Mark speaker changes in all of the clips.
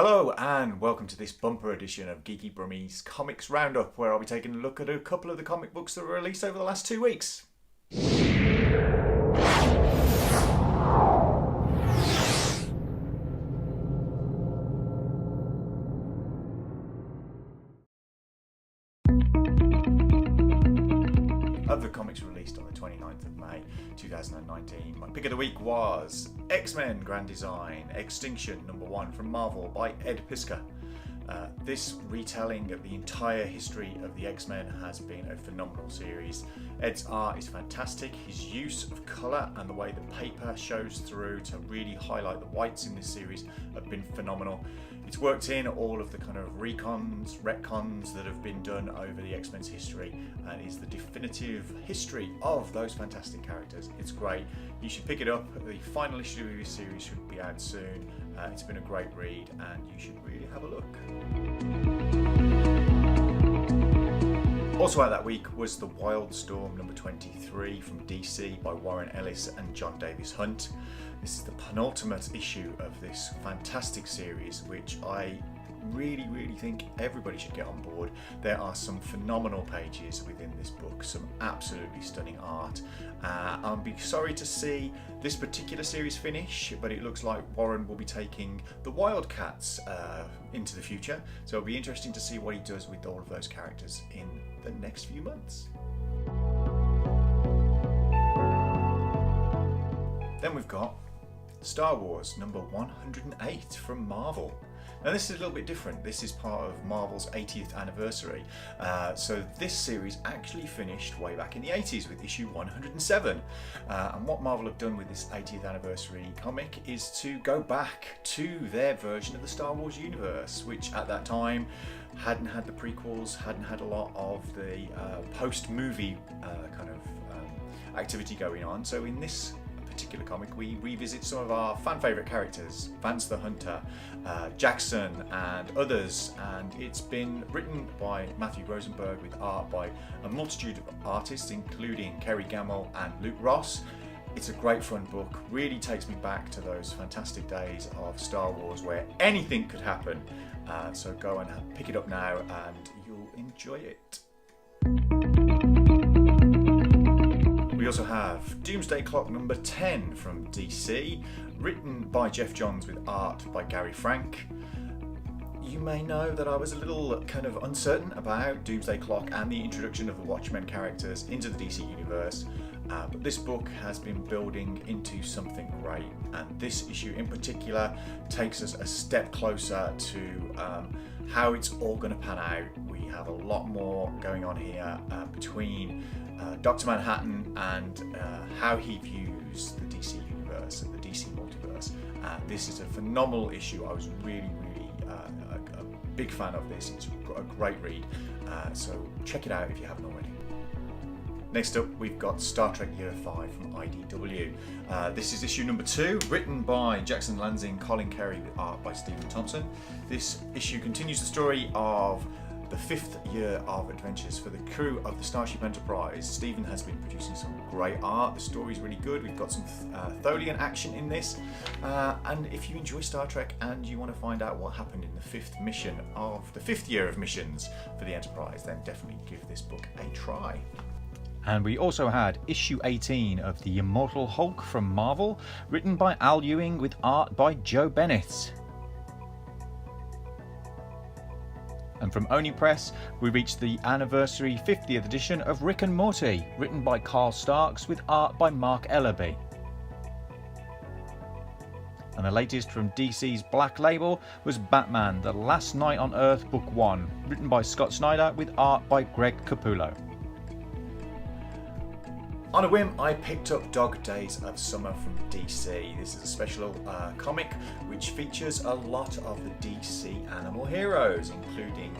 Speaker 1: Hello and welcome to this bumper edition of Geeky Brummie's Comics Roundup, where I'll be taking a look at a couple of the comic books that were released over the last 2 weeks. Of the comics released on the 29th of May 2019, my pick of the week was X-Men Grand Design, X-tinction #1 from Marvel by Ed Piskor. This retelling of the entire history of the X-Men has been a phenomenal series. Ed's art is fantastic, his use of colour and the way the paper shows through to really highlight the whites in this series have been phenomenal. It's worked in all of the kind of retcons that have been done over the X-Men's history and is the definitive history of those fantastic characters. It's great. You should pick it up. The final issue of this series should be out soon. It's been a great read and you should really have a look. Also out that week was The Wildstorm #23 from DC by Warren Ellis and John Davis Hunt. This is the penultimate issue of this fantastic series, which I really think everybody should get on board. There are some phenomenal pages within this book, some absolutely stunning art. I'll be sorry to see this particular series finish, but it looks like Warren will be taking the Wildcats into the future, so it'll be interesting to see what he does with all of those characters in the next few months. Then we've got Star Wars #108 from Marvel. Now this is a little bit different. This is part of Marvel's 80th anniversary. So this series actually finished way back in the 80s with issue 107. And what Marvel have done with this 80th anniversary comic is to go back to their version of the Star Wars universe, which at that time hadn't had the prequels, hadn't had a lot of the post-movie kind of activity going on. So in this particular comic we revisit some of our fan favourite characters, Vance the Hunter, Jackson and others, and it's been written by Matthew Rosenberg with art by a multitude of artists including Kerry Gamble and Luke Ross. It's a great fun book, really takes me back to those fantastic days of Star Wars where anything could happen, so go and pick it up now and you'll enjoy it. We also have Doomsday Clock #10 from DC, written by Jeff Johns with art by Gary Frank. You may know that I was a little kind of uncertain about Doomsday Clock and the introduction of the Watchmen characters into the DC universe, but this book has been building into something great, and this issue in particular takes us a step closer to how it's all going to pan out. We have a lot more going on here between Dr. Manhattan and how he views the DC universe and the DC multiverse. This is a phenomenal issue. I was really a big fan of this. It's a great read, so check it out if you haven't already. Next up, we've got Star Trek Year 5 from IDW. This is issue #2, written by Jackson Lansing, Colin Kerry with art by Stephen Thompson. This issue continues the story of the 5th year of adventures for the crew of the Starship Enterprise. Stephen has been producing some great art. The story's really good. We've got some Tholian action in this. And if you enjoy Star Trek and you want to find out what happened in the 5th mission of the 5th year of missions for the Enterprise, then definitely give this book a try.
Speaker 2: And we also had issue 18 of the Immortal Hulk from Marvel, written by Al Ewing with art by Joe Bennett. And from Oni Press, we reached the anniversary 50th edition of Rick and Morty, written by Carl Starks with art by Mark Ellerby. And the latest from DC's Black Label was Batman: The Last Night on Earth Book 1, written by Scott Snyder with art by Greg Capullo.
Speaker 1: On a whim, I picked up Dog Days of Summer from DC. This is a special comic which features a lot of the DC animal heroes, including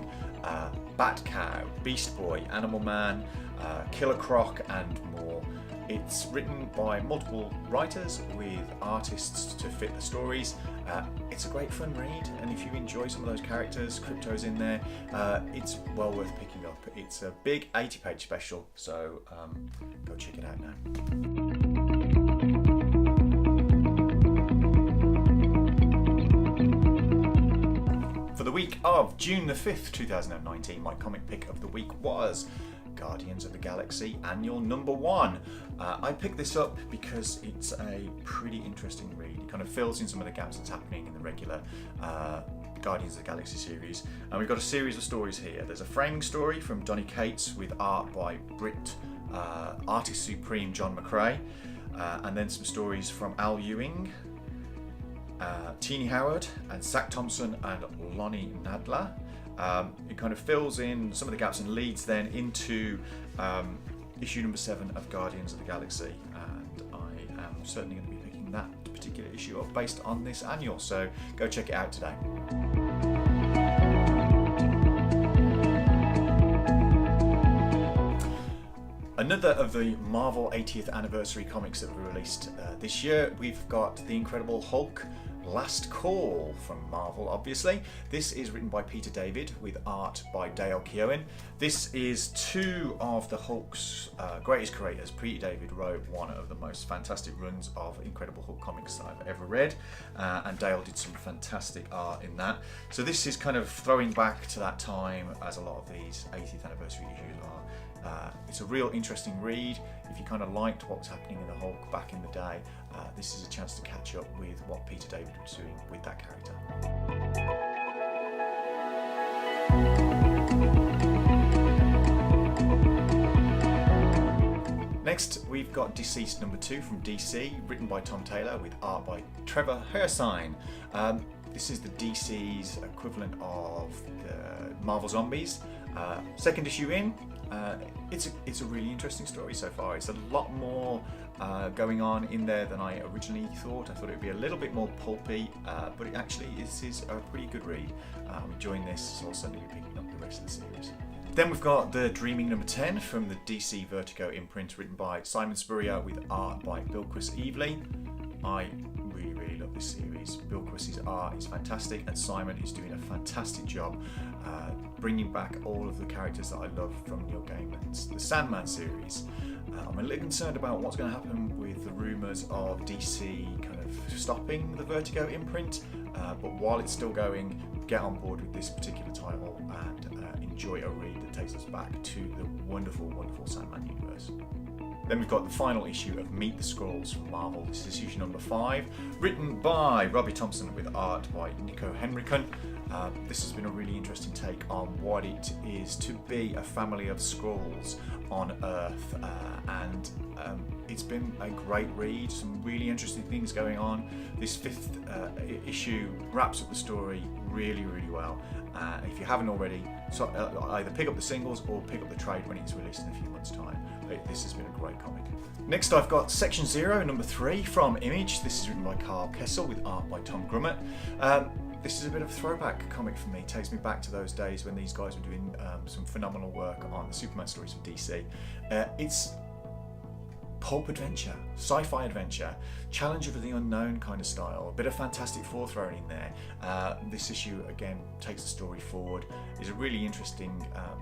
Speaker 1: Batcow, Beast Boy, Animal Man, Killer Croc and more. It's written by multiple writers with artists to fit the stories. It's a great fun read, and if you enjoy some of those characters, Crypto's in there, it's well worth picking up. It's a big 80-page special, so go check it out now. of June the 5th, 2019, my comic pick of the week was Guardians of the Galaxy Annual Number 1. I picked this up because it's a pretty interesting read. It kind of fills in some of the gaps that's happening in the regular Guardians of the Galaxy series. And we've got a series of stories here. There's a framing story from Donny Cates with art by Brit Artist Supreme John McCrae. And then some stories from Al Ewing, Teenie Howard, and Zach Thompson and Lonnie Nadler. It kind of fills in some of the gaps and leads then into issue number 7 of Guardians of the Galaxy, and I am certainly going to be picking that particular issue up based on this annual, so go check it out today. Another of the Marvel 80th anniversary comics that were released this year, we've got The Incredible Hulk Last Call from Marvel, obviously. This is written by Peter David with art by Dale Keown. This is two of the Hulk's greatest creators. Peter David wrote one of the most fantastic runs of Incredible Hulk comics I've ever read, and Dale did some fantastic art in that. So this is kind of throwing back to that time, as a lot of these 80th anniversary issues are. It's a real interesting read. If you kind of liked what was happening in the Hulk back in the day, this is a chance to catch up with what Peter David was doing with that character. Next, we've got DCeased number 2 from DC, written by Tom Taylor with art by Trevor Hersign. This is the DC's equivalent of the Marvel Zombies. Second issue in. It's a really interesting story so far. It's a lot more going on in there than I originally thought. I thought it would be a little bit more pulpy, but it actually is a pretty good read. I'm enjoying this, so I'll certainly be picking up the rest of the series. Then we've got The Dreaming number 10 from the DC Vertigo imprint, written by Simon Spurrier with art by Bilquis Evely. I really love this series. Bilquis's art is fantastic, and Simon is doing a fantastic job bringing back all of the characters that I love from Neil Gaiman's The Sandman series. I'm a little concerned about what's going to happen with the rumours of DC kind of stopping the Vertigo imprint, but while it's still going, get on board with this particular title and enjoy a read that takes us back to the wonderful Sandman universe. Then we've got the final issue of Meet the Skrulls from Marvel. This is issue number 5, written by Robbie Thompson with art by Nico Henriksen. This has been a really interesting take on what it is to be a family of Skrulls on Earth, and it's been a great read. Some really interesting things going on. This 5th issue wraps up the story really well. If you haven't already, either pick up the singles or pick up the trade when it's released in a few months' time. This has been a great comic. Next, I've got Section 0, number 3 from Image. This is written by Carl Kessel with art by Tom Grummett. This is a bit of a throwback comic for me. It takes me back to those days when these guys were doing some phenomenal work on the Superman stories from DC. It's pulp adventure, sci-fi adventure, challenge of the unknown kind of style, a bit of Fantastic Four thrown in there. This issue again takes the story forward. It's a really interesting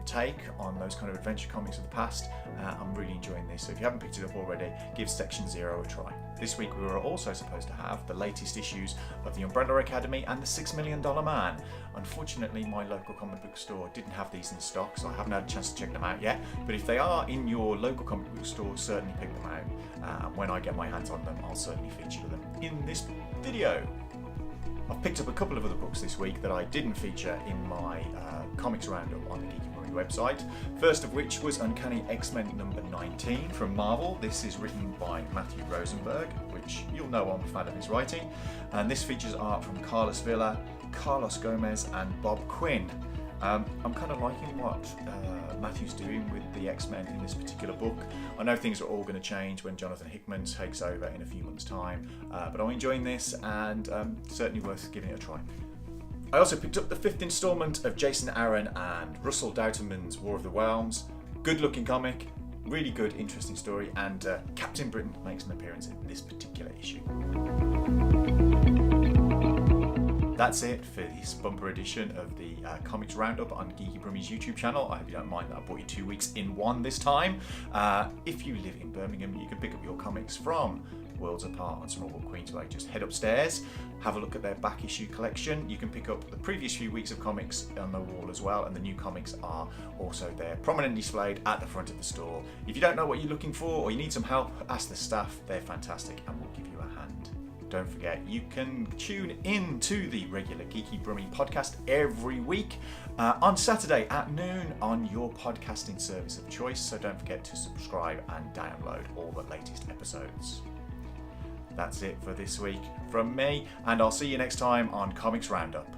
Speaker 1: take on those kind of adventure comics of the past. I'm really enjoying this, so if you haven't picked it up already, give Section 0 a try. This week we were also supposed to have the latest issues of The Umbrella Academy and The $6 Million Man. Unfortunately, my local comic book store didn't have these in stock, so I haven't had a chance to check them out yet. But if they are in your local comic book store, certainly pick them out. When I get my hands on them, I'll certainly feature them in this video. I've picked up a couple of other books this week that I didn't feature in my comics roundup on the Geeky Brummie website. First of which was Uncanny X-Men number 19 from Marvel. This is written by Matthew Rosenberg, which you'll know I'm a fan of his writing. And this features art from Carlos Villa, Carlos Gomez and Bob Quinn. I'm kind of liking what Matthew's doing with the X-Men in this particular book. I know things are all going to change when Jonathan Hickman takes over in a few months' time, but I'm enjoying this, and certainly worth giving it a try. I also picked up the 5th instalment of Jason Aaron and Russell Dauterman's War of the Realms. Good looking comic, really good, interesting story, and Captain Britain makes an appearance in this particular issue. That's it for this bumper edition of the Comics Roundup on Geeky Brummie's YouTube channel. I hope you don't mind that I brought you 2 weeks in one this time. If you live in Birmingham, you can pick up your comics from Worlds Apart on Smallwood Queensway. Just head upstairs, have a look at their back issue collection. You can pick up the previous few weeks of comics on the wall as well, and the new comics are also there, prominently displayed at the front of the store. If you don't know what you're looking for or you need some help, ask the staff. They're fantastic and will give you a hand. Don't forget, you can tune in to the regular Geeky Brummie podcast every week on Saturday at noon on your podcasting service of choice. So don't forget to subscribe and download all the latest episodes. That's it for this week from me, and I'll see you next time on Comics Roundup.